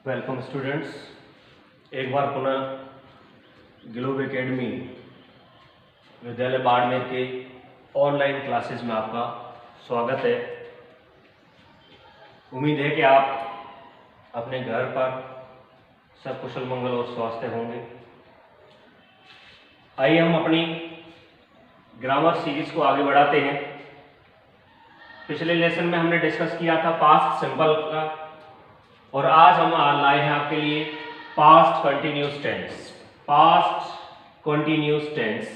Welcome students, एक बार पुनः globe academy विद्यालय बाड़मेर के ऑनलाइन क्लासेस में आपका स्वागत है। उम्मीद है कि आप अपने घर पर सब कुशल मंगल और स्वास्थ्य होंगे। आइए हम अपनी ग्रामर सीरीज को आगे बढ़ाते हैं। पिछले लेसन में हमने डिस्कस किया था पास्ट सिंपल का, और आज हम लाए हैं आपके लिए past continuous tense. Past continuous tense.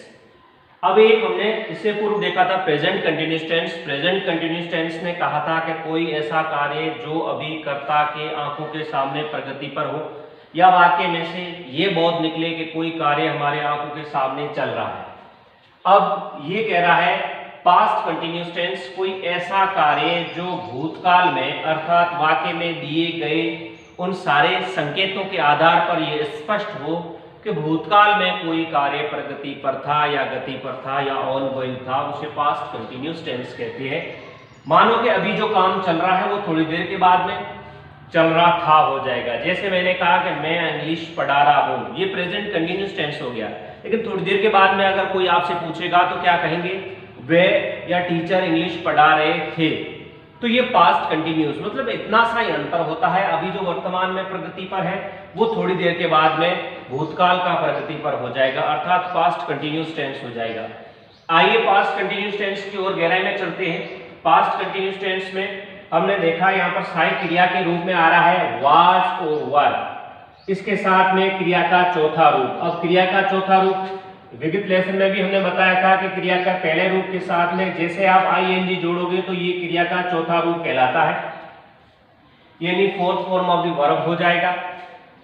अब एक हमने इससे पूर्व देखा था present continuous tense. Present continuous tense में कहा था कि कोई ऐसा कार्य जो अभी कर्ता के आंखों के सामने प्रगति पर हो, या वाक्य में से ये बोध निकले कि कोई कार्य हमारे आंखों के सामने चल रहा है। अब ये कह रहा है पास्ट कंटिन्यूस टेंस, कोई ऐसा कार्य जो भूतकाल में अर्थात वाक्य में दिए गए उन सारे संकेतों के आधार पर यह स्पष्ट हो कि भूतकाल में कोई कार्य प्रगति पर था या गति पर था या ऑनगोइंग था, उसे पास्ट कंटिन्यूस टेंस कहते हैं। मानो कि अभी जो काम चल रहा है वो थोड़ी देर के बाद में चल रहा था हो जाएगा। जैसे मैंने कहा कि मैं इंग्लिश पढ़ा रहा हूं, ये प्रेजेंट कंटिन्यूस टेंस हो गया। लेकिन थोड़ी देर के बाद में अगर कोई आपसे पूछेगा तो क्या कहेंगे? वे या टीचर इंग्लिश पढ़ा रहे थे। तो ये पास्ट कंटिन्यूस, मतलब इतना सा ही अंतर होता है। अभी जो वर्तमान में प्रगति पर है वो थोड़ी देर के बाद में भूतकाल का प्रगति पर हो जाएगा, अर्थात पास्ट कंटिन्यूस टेंस हो जाएगा। आइए पास्ट कंटिन्यूस टेंस की ओर गहराई में चलते हैं। पास्ट कंटिन्यूस टेंस में हमने देखा यहाँ पर सहायक क्रिया के रूप में आ रहा है वाज और वर। इसके साथ में क्रिया का चौथा रूप। अब क्रिया का चौथा रूप विगत लेसन में भी हमने बताया था कि क्रिया का पहले रूप के साथ में जैसे आप आईएनजी जोड़ोगे तो ये क्रिया का चौथा रूप कहलाता है, यानी fourth form of the verb हो जाएगा।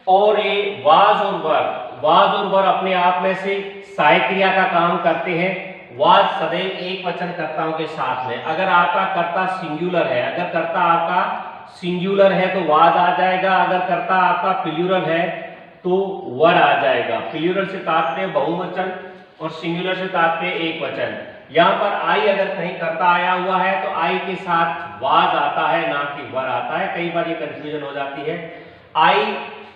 और ये वाज और वर अपने आप में से सहायक क्रिया का काम करते हैं। वाज सदैव एक वचन कर्ताओं के साथ में। अगर आपका कर्ता सिंगुलर है, अगर कर्ता आपका सिंगुलर है तो वाज आ जाएगा, अगर कर्ता आपका प्लूरल है तो वर आ जाएगा। प्लूरल से तात्पर्य बहुवचन और सिंगुलर से तात्पर्य एक वचन। यहाँ पर आई अगर कहीं कर्ता आया हुआ है तो आई के साथ वाज आता है, ना कि वर आता है। कई बार ये कंफ्यूजन हो जाती है। आई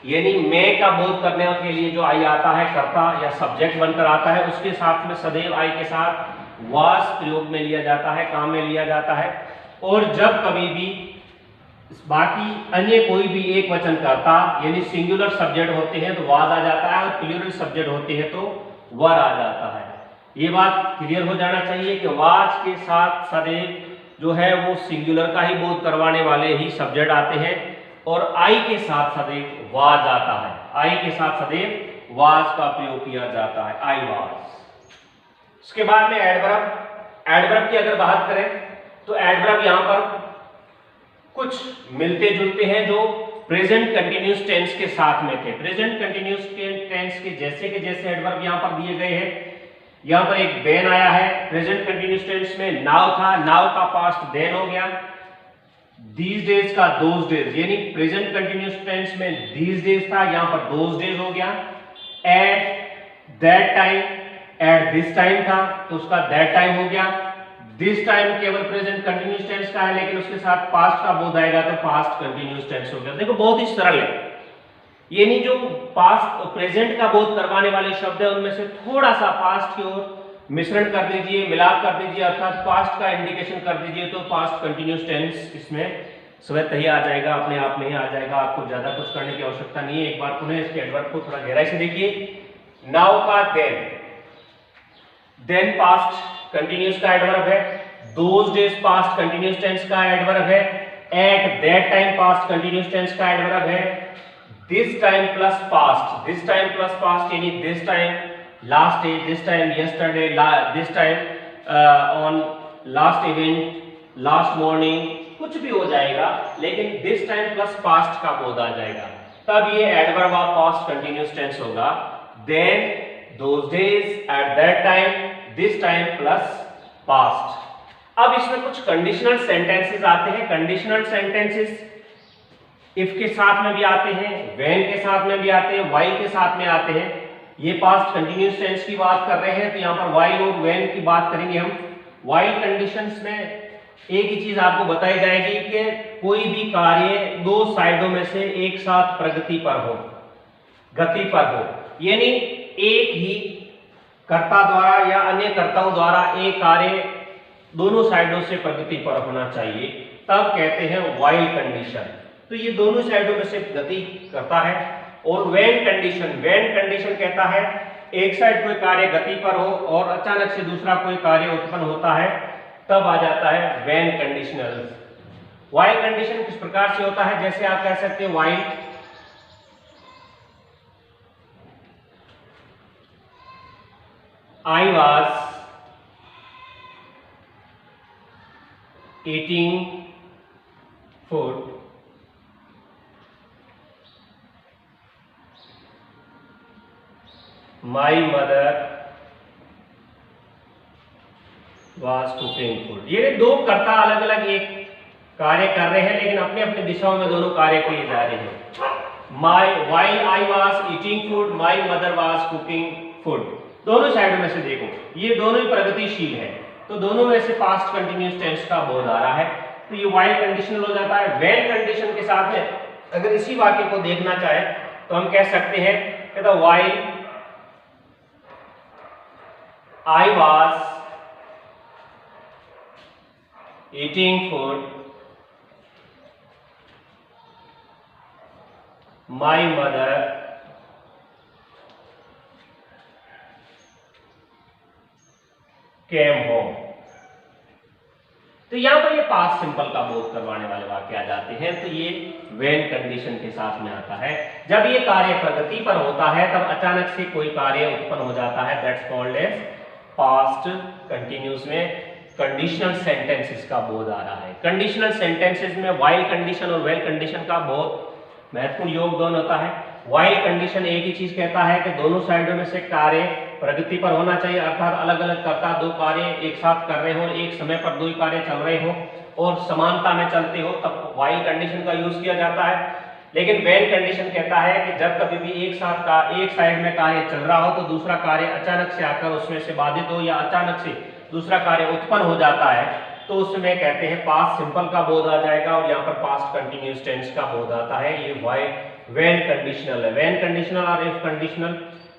यानी मैं का बोध करने के लिए जो आई आता है कर्ता या सब्जेक्ट बनकर आता है, उसके साथ में सदैव आई के साथ वाज प्रयोग में लिया जाता है, काम में लिया जाता है। और जब कभी भी बाकी अन्य कोई भी एक वचन कर्ता यानी सिंगुलर सब्जेक्ट होते हैं तो वाज आ जाता है, और प्लूरल सब्जेक्ट होते हैं तो वर आ जाता है। ये बात क्लियर हो जाना चाहिए कि वाज के साथ सदैव जो है वो सिंगुलर का ही बोध करवाने वाले ही सब्जेक्ट आते हैं, और आई के साथ सदैव वाज आता है। आई के साथ सदैव वाज का प्रयोग किया जाता है, आई वाज। उसके बाद में एडवर्ब। एडवर्ब की अगर बात करें तो एडवर्ब यहां पर कुछ मिलते जुलते हैं जो प्रेजेंट कंटिन्यूस टेंस के साथ में थे। प्रेजेंट कंटिन्यूस टेंस के जैसे के जैसे एडवर्ब यहां पर दिए गए हैं। यहां पर एक देन आया है। प्रेजेंट कंटिन्यूस टेंस में नाउ था, नाउ का पास्ट देन हो गया। दीज डेज का दोज डेज, यानी प्रेजेंट कंटिन्यूस टेंस में दीज डेज था, यहां पर दोज डेज हो गया। Eight that time, at this time था तो उसका दैट टाइम हो गया। दिस टाइम केवल प्रेजेंट कंटिन्यूस टेंस का है, लेकिन उसके साथ पास्ट का बोध आएगा तो पास्ट कंटिन्यूस टेंस हो गया। देखो बहुत ही सरल है। यानी जो पास्ट प्रेजेंट का बोध करवाने वाले शब्द है उनमें से थोड़ा सा पास्ट की ओर मिश्रण कर दीजिए, मिलाप कर दीजिए, अर्थात पास्ट का इंडिकेशन कर दीजिए तो पास्ट कंटिन्यूस टेंस इसमें स्वतः ही आ जाएगा, अपने आप में ही आ जाएगा। आपको ज्यादा कुछ करने की आवश्यकता नहीं है। एक बार पुनः इसके एडवर्ब को थोड़ा गहराई से देखिए। नाउ का देन पास्ट कंटिन्यूस का एडवर्ब है। Those days past continuous tense का एडवर्ब है। At that time past continuous tense का एडवर्ब है। This time plus past, this time plus past यानी this time last day, this time yesterday, this time on last event, last morning, कुछ भी हो जाएगा, लेकिन दिस टाइम प्लस पास्ट का बोध आ जाएगा, तब ये adverb of past continuous tense होगा। Then, those days, at that time, this time plus past. अब इसमें कुछ कंडीशनल सेंटेंसेस आते हैं। कंडीशनल सेंटेंसेस इफ के साथ में भी आते हैं, व्हेन के साथ में भी आते हैं, व्हाइल के साथ में आते हैं। ये पास्ट कंटिन्यूस टेंस की बात कर रहे हैं तो यहाँ पर व्हाइल और व्हेन की बात करेंगे हम। व्हाइल कंडीशंस में एक ही चीज आपको बताई जाएगी कि कोई भी कार्य दो साइडों में से एक साथ प्रगति पर हो, गति पर हो, यानी एक ही कर्ता द्वारा या अन्य कर्ताओं द्वारा एक कार्य दोनों साइडों से प्रगति पर होना चाहिए, तब कहते हैं व्हाइल कंडीशन। तो ये दोनों साइडों में से गति करता है। और व्हेन कंडीशन कहता है एक साइड कोई कार्य गति पर हो और अचानक से दूसरा कोई कार्य उत्पन्न होता है, तब आ जाता है व्हेन कंडीशनल। व्हाइल कंडीशन किस प्रकार से होता है, जैसे आप कह सकते हैं while I was eating food, my mother was cooking food। ये दो कर्ता अलग अलग एक कार्य कर रहे हैं, लेकिन अपने अपने दिशाओं में दोनों कार्य किए जा रहे हैं। while I was eating food, my mother was cooking food। दोनों साइडों में से देखो, ये दोनों ही प्रगतिशील है, तो दोनों में से पास्ट कंटिन्यूअस टेंस का बोध आ रहा है, तो ये व्हाइल कंडीशनल हो जाता है। व्हेन कंडीशन के साथ में अगर इसी वाक्य को देखना चाहे तो हम कह सकते हैं कि the while I was eating food, my mother came home। तो यहां पर ये पास्ट सिंपल का बोध करवाने वाले वाक्य आ जाते हैं, तो ये व्हेन कंडीशन के साथ में आता है। जब ये कार्य प्रगति पर होता है तब अचानक से कोई कार्य उत्पन्न हो जाता है, that's called as past continuous में कंडीशनल सेंटेंसेस का बोध आ रहा है। कंडीशनल सेंटेंसेस में व्हाइल कंडीशन और व्हेन कंडीशन का बहुत महत्वपूर्ण योगदान होता है। व्हाइल कंडीशन एक ही चीज कहता है कि दोनों साइडों में से कार्य प्रगति पर होना चाहिए, अर्थात अलग अलग कर्ता दो कार्य एक साथ कर रहे हो, एक समय पर दो ही कार्य चल रहे हो और समानता में चलते हो, तब व्हाइल कंडीशन का यूज किया जाता है। लेकिन व्हेन कंडीशन कहता है कि जब कभी भी एक साइड में कार्य चल रहा हो तो दूसरा कार्य अचानक से आकर उसमें से बाधित हो या अचानक से दूसरा कार्य उत्पन्न हो जाता है, तो उसमें कहते हैं पास्ट सिंपल का बोध आ जाएगा और यहाँ पर पास्ट कंटिन्यूअस टेंस का बोध आता है। ये व्हेन कंडीशनल है। व्हेन कंडीशनल और इफ कंडीशनल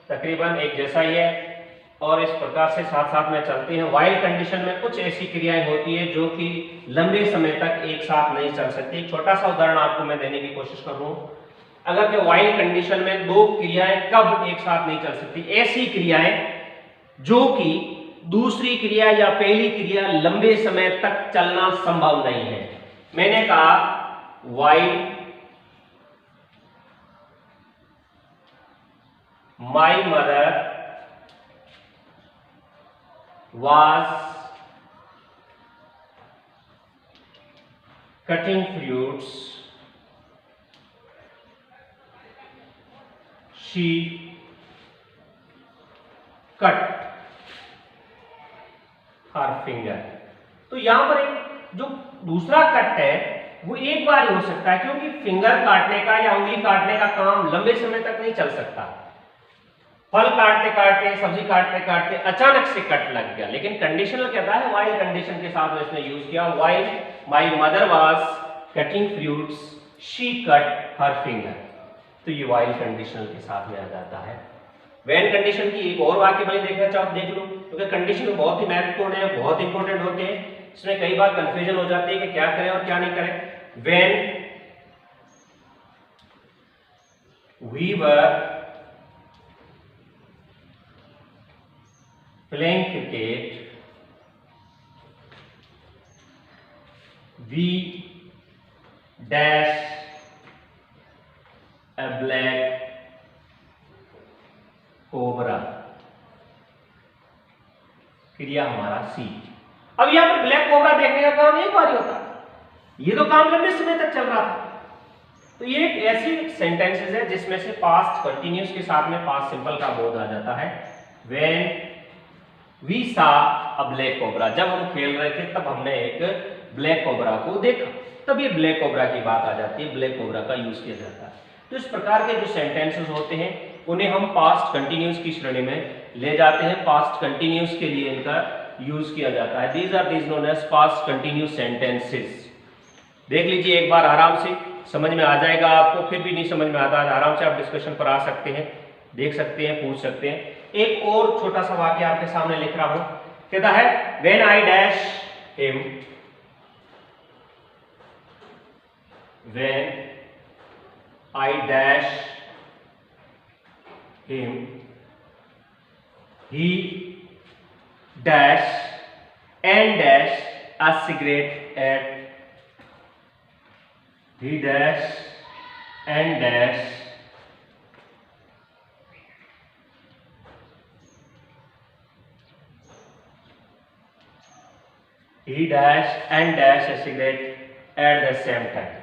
तकरीबन एक जैसा ही है और इस प्रकार से साथ साथ में चलते हैं। व्हाइल कंडीशन में कुछ ऐसी क्रियाएं होती है जो कि लंबे समय तक एक साथ नहीं चल सकती। एक छोटा सा उदाहरण आपको मैं देने की कोशिश कर रहा हूं। अगर कि व्हाइल कंडीशन में दो क्रियाएं कब एक साथ नहीं चल सकती, ऐसी क्रियाएं जो कि दूसरी क्रिया या पहली क्रिया लंबे समय तक चलना संभव नहीं है। मैंने कहा while my mother was cutting fruits, she cut her finger। तो यहां पर एक जो दूसरा कट है वो एक बार ही हो सकता है, क्योंकि फिंगर काटने का या उंगली काटने का काम लंबे समय तक नहीं चल सकता। फल काटते काटते, सब्जी काटते काटते अचानक से कट लग गया। लेकिन कंडीशनल कहता है, व्हाइल कंडीशन के साथ में इसने यूज किया, while my mother was cutting fruits she cut her finger. तो ये व्हाइल कंडीशनल के साथ में आ जाता है। व्हेन कंडीशन की एक और वाक्य बनी देखना चाहो देख लो, क्योंकि कंडीशन बहुत ही महत्वपूर्ण है, बहुत इंपॉर्टेंट होते हैं। इसमें कई बार कंफ्यूजन हो जाती है कि क्या करें और क्या नहीं करें। When we were playing cricket, we dash a black cobra। क्रिया हमारा सी। अब यहां पर ब्लैक कोबरा देखने का काम एक बार ही होता, ये तो काम लंबे समय तक चल रहा था। तो ये एक ऐसी सेंटेंसेस है जिसमें से पास्ट कंटिन्यूअस के साथ में पास्ट सिंपल का बोध आ जाता है। When we saw a black cobra, जब हम खेल रहे थे तब हमने एक ब्लैक कोबरा को देखा, तब ये ब्लैक कोबरा की बात आ जाती है, ब्लैक कोबरा का यूज किया जाता है। तो इस प्रकार के जो सेंटेंसेस होते हैं उन्हें हम पास्ट कंटिन्यूअस की श्रेणी में ले जाते हैं। पास्ट कंटिन्यूअस के लिए इनका यूज किया जाता है। These are known as past continuous sentences. देख लीजिए एक बार आराम से, समझ में आ जाएगा आपको। फिर भी नहीं समझ में आता है, आराम से आप डिस्कशन पर आ सकते हैं, देख सकते हैं, पूछ सकते हैं। एक और छोटा सा वाक्य आपके सामने लिख रहा हूं, कहता है when I dash him, when I dash him, he dash and dash a cigarette at, he dash and dash he dash and dash a cigarette at the same time,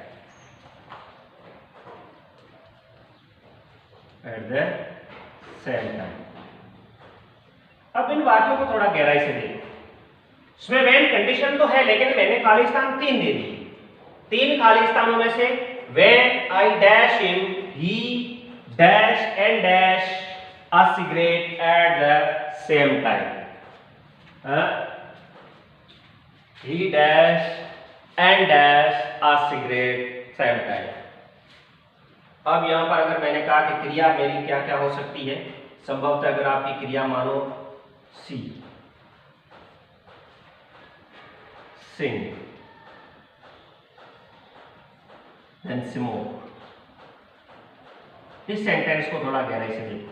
at the same time। अब इन वाक्यों को थोड़ा गहराई से देखो। इसमें when condition तो है, लेकिन मैंने खाली स्थान 3 दे दिए। 3 खाली स्थानों में से when I dash him, he dash and dash a cigarette at the same time, he dash and dash a cigarette same time. अब यहां पर अगर मैंने कहा कि क्रिया मेरी क्या क्या हो सकती है, संभवतः अगर आपकी क्रिया मानो सी, सिंग, देन स्मोक। इस सेंटेंस को थोड़ा गहराई से देखो।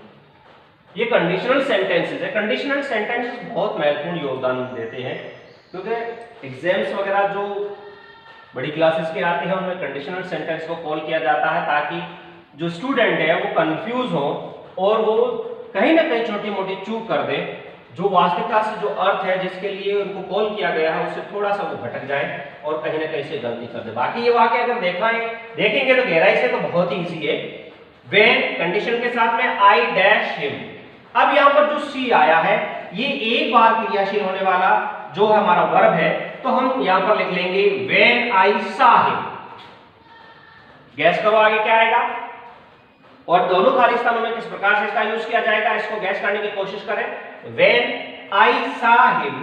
ये कंडीशनल सेंटेंसेस है। कंडीशनल सेंटेंसेस बहुत महत्वपूर्ण योगदान देते हैं, क्योंकि एग्जाम्स वगैरह जो बड़ी क्लासेस के आते हैं उनमें कंडीशनल सेंटेंस को कॉल किया जाता है, ताकि जो स्टूडेंट है वो कंफ्यूज हो और वो कहीं ना कहीं छोटी मोटी चूक कर दे, जो वास्तविकता से जो अर्थ है जिसके लिए उनको कॉल किया गया है उससे थोड़ा सा वो भटक जाए और कहीं ना कहीं से गलती कर दे। बाकी ये वाक्य अगर देखेंगे तो गहराई से तो बहुत ही इजी है। व्हेन कंडीशन के साथ में आई डैश हिम। अब यहाँ पर जो सी आया है ये एक बार क्रियाशील होने वाला जो हमारा वर्ब है, तो हम यहाँ पर लिख लेंगे व्हेन आई सा हिम। गैस करो आगे क्या आएगा, और दोनों खाली स्थानों में किस प्रकार से इसका यूज किया जाएगा, इसको गैस करने की कोशिश करें। व्हेन आई सा हिम,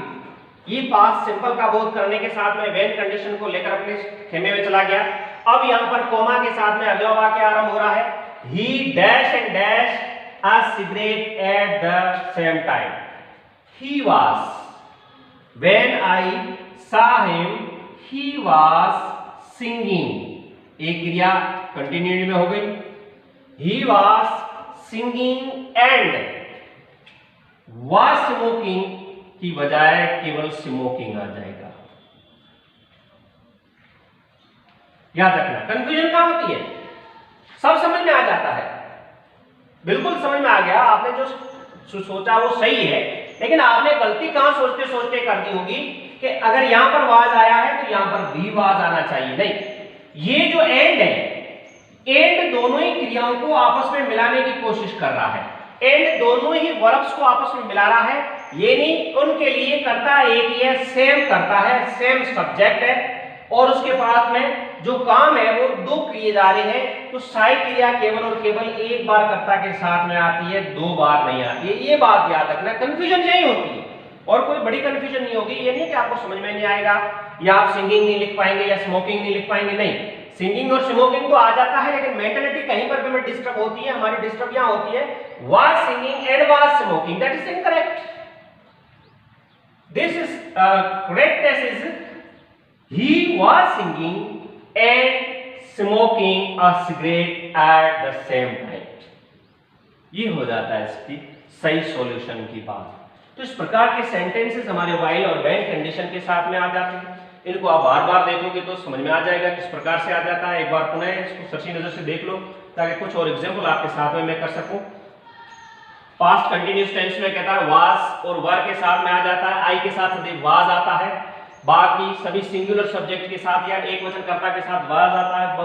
ये पास्ट सिंपल का बोध करने के साथ में व्हेन कंडीशन को लेकर अपने खेमे में चला गया। अब यहां पर कोमा के साथ में अगला वाक्य आरंभ हो रहा है, ही dash and dash a cigarette at the same time. He was, when I सा हिम ही वाज सिंगिंग। एक क्रिया कंटिन्यूटी में हो गई। He was singing and was smoking की बजाय केवल स्मोकिंग आ जाएगा। याद रखना, कंफ्यूजन कहां होती है, सब समझ में आ जाता है, बिल्कुल समझ में आ गया। आपने जो सोचा वो सही है, लेकिन आपने गलती कहां सोचते सोचते कर दी होगी कि अगर यहां पर वाज आया है तो यहां पर भी वाज आना चाहिए। नहीं, ये जो एंड है, एंड दोनों ही क्रियाओं को आपस में मिलाने की कोशिश कर रहा है। एंड दोनों ही वर्ब्स को आपस में मिला रहा है, ये नहीं उनके लिए करता एक ही है, सेम करता है, सेम सब्जेक्ट है, और उसके बाद में जो काम है वो 2 किए जा रहे हैं। तो सहायक क्रिया केवल और केवल एक बार कर्ता के साथ में आती है, 2 बार नहीं आती है। ये बात याद रखना, कंफ्यूजन यही होती है और कोई बड़ी कंफ्यूजन नहीं होगी। ये नहीं कि आपको समझ में नहीं आएगा या आप सिंगिंग नहीं लिख पाएंगे या स्मोकिंग नहीं लिख पाएंगे, नहीं, सिंगिंग और स्मोकिंग तो आ जाता है, लेकिन मेंटालिटी कहीं पर भी हमें डिस्टर्ब होती है। हमारी डिस्टर्ब यहां होती है was singing and was smoking, that is incorrect. This is correctness is he was singing and smoking a cigarette at the same time. ये हो जाता है इसकी सही सॉल्यूशन की बात। तो इस प्रकार के सेंटेंसेस हमारे व्हाइल और व्हेन कंडीशन के साथ में आ जाते हैं। इनको आप बार बार देखोगे तो समझ में आ जाएगा किस प्रकार से आ जाता है। एक बार पुनः इसको सच्ची नजर से देख लो ताकि कुछ और एग्जांपल आपके साथ में मैं कर सकूं। पास्ट कंटिन्यूअस टेंस में कहता है वाज और वर के साथ में आ जाता है, आई के साथ सदैव वाज आता है, बाकी सभी सिंगुलर सब्जेक्ट के साथ या एक वचन कर्ता के साथ वाज आता है,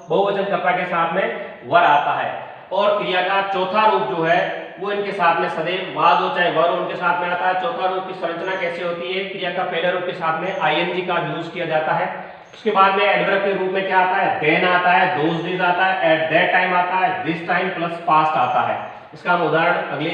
बहुवचन कर्ता के साथ में वर आता है। और क्रिया का चौथा रूप जो है वो इनके साथ में सदैव वाज हो चाहे वर उनके साथ में आता है। चौथा रूप की संरचना कैसे होती है, क्रिया का पहले रूप के साथ में आईएनजी का यूज किया जाता है। उसके बाद में एडवर्ब के रूप में क्या आता है, देन आता है, दोज डेज आता है, एट दैट टाइम आता है, दिस टाइम प्लस पास्ट आता है। इसका हम उदाहरण अगले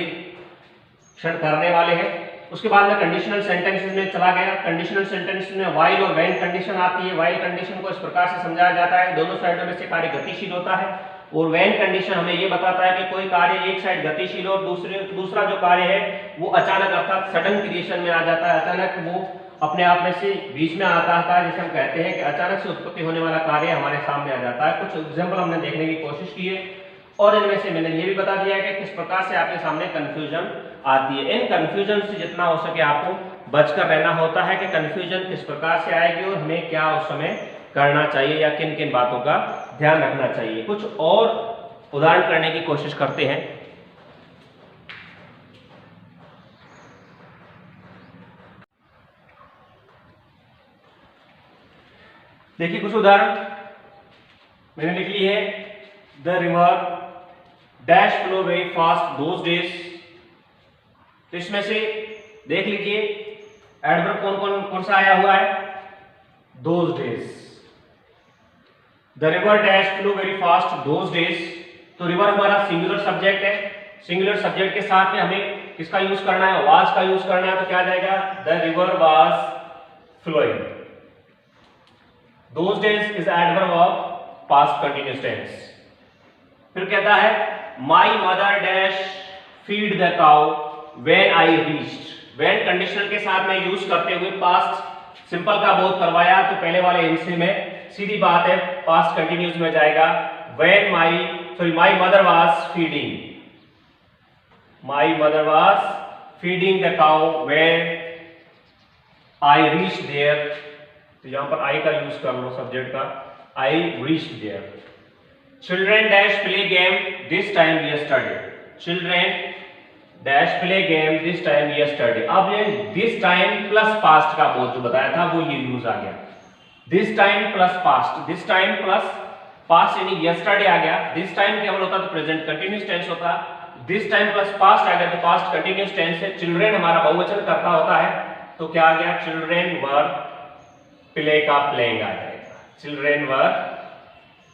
क्षण करने वाले हैं। उसके बाद में कंडीशनल सेंटेंसेस में चला गया। कंडीशनल सेंटेंसेस में व्हाइल और व्हेन कंडीशन आती है। व्हाइल कंडीशन को इस प्रकार से समझाया जाता है, दोनों साइडों में से कार्य गतिशील होता है, और व्हेन कंडीशन हमें ये बताता है कि कोई कार्य एक साइड गतिशील हो, दूसरा जो कार्य है वो अचानक अर्थात सडन क्रिएशन में आ जाता है, अचानक वो अपने आप में से बीच में आता है, जिसे हम कहते हैं कि अचानक से उत्पत्ति होने वाला कार्य हमारे सामने आ जाता है। कुछ एग्जाम्पल हमने देखने की कोशिश की है और इनमें से मैंने ये भी बता दिया है कि किस प्रकार से आपके सामने कंफ्यूजन आती है। इन कंफ्यूजन से जितना हो सके आपको बचकर रहना होता है कि कंफ्यूजन किस प्रकार से आएगी और हमें क्या उस समय करना चाहिए या किन किन बातों का ध्यान रखना चाहिए। कुछ और उदाहरण करने की कोशिश करते हैं। देखिए कुछ उदाहरण मैंने लिख ली है। The river dash flow very fast those days. तो इसमें से देख लीजिए एडवर्ब कौन सा आया हुआ है, those days. The river dash flow very fast those days. तो रिवर हमारा सिंगुलर सब्जेक्ट है, सिंगुलर सब्जेक्ट के साथ में हमें किसका यूज करना है, वाज का यूज करना है। तो क्या जाएगा, the river was flowing. Those days is adverb of past continuous tense. फिर कहता है my mother dash feed the cow when I reached. When conditional के साथ में यूज करते हुए पास्ट सिंपल का बोध करवाया, तो पहले वाले हिस्से में सीधी बात है पास्ट कंटिन्यूअस में जाएगा। When my mother was feeding, my mother was feeding the cow when I reached there. तो यहां पर आई का यूज कर लो सब्जेक्ट का, I reached there. Children dash play game this time yesterday. Children dash play game this time yesterday. अब ये this time plus past का बोध जो बताया था वो ये यूज आ गया। This time plus past, this time plus past यानी यस्टरडे आ गया। दिस टाइम केवल होता तो प्रेजेंट कंटिन्यूअस टेंस होता, दिस टाइम प्लस पास्ट आ गया तो पास्ट कंटिन्यूअस टेंस है। चिल्ड्रेन हमारा बहुवचन करता होता है, तो क्या आ गया, चिल्ड्रेन वर प्ले का प्लेइंग आ जाएगा। Children were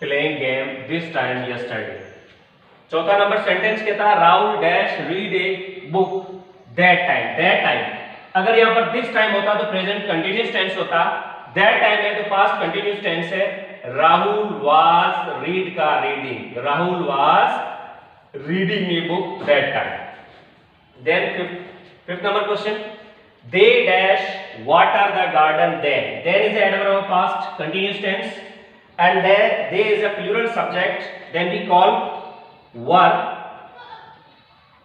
playing game this time yesterday. चौथा नंबर सेंटेंस कहता है Rahul dash read A book that time. That time अगर यहां पर दिस टाइम होता तो प्रेजेंट कंटिन्यूअस टेंस होता, दैट टाइम है तो पास्ट कंटिन्यूअस टेंस है। राहुल वाज रीड का reading, Rahul was reading a book that time. Then fifth number question, they dash water the garden then। then is the adverb of past continuous tense and there they is a plural subject, then we call were।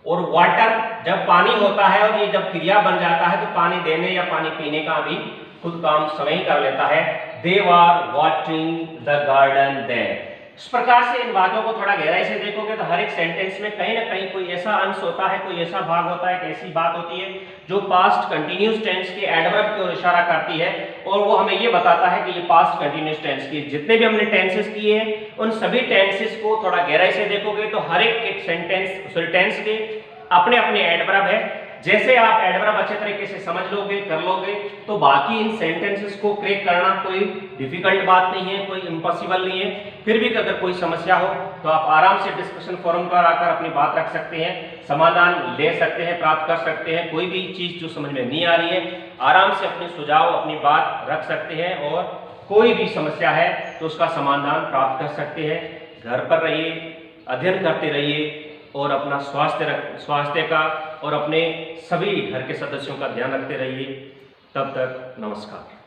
और water जब पानी होता है और ये जब क्रिया बन जाता है तो पानी देने या पानी पीने का भी खुद काम स्वयं ही कर लेता है। they were watering the garden then। इस प्रकार से इन बातों को थोड़ा गहराई से देखोगे तो हर एक सेंटेंस में कहीं ना कहीं कोई ऐसा अंश होता है, कोई ऐसा भाग होता है, एक ऐसी बात होती है जो पास्ट कंटिन्यूअस टेंस के एडवर्ब की ओर इशारा करती है और वो हमें ये बताता है कि ये पास्ट कंटिन्यूअस टेंस की। जितने भी हमने टेंसेस किए हैं उन सभी टेंसेस को थोड़ा गहराई से देखोगे तो हर एक सेंटेंस टेंस के अपने अपने एडवर्ब है। जैसे आप एडवर्ब अच्छे तरीके से समझ लोगे, कर लोगे, तो बाकी इन सेंटेंसेस को क्रैक करना कोई डिफिकल्ट बात नहीं है, कोई इम्पॉसिबल नहीं है। फिर भी अगर कोई समस्या हो तो आप आराम से डिस्कशन फोरम पर आकर अपनी बात रख सकते हैं, समाधान ले सकते हैं, प्राप्त कर सकते हैं। कोई भी चीज जो समझ में नहीं आ रही है आराम से अपने सुझाव, अपनी बात रख सकते हैं और कोई भी समस्या है तो उसका समाधान प्राप्त कर सकते हैं। घर पर रहिए, अध्ययन करते रहिए और अपना स्वास्थ्य का और अपने सभी घर के सदस्यों का ध्यान रखते रहिए। तब तक नमस्कार।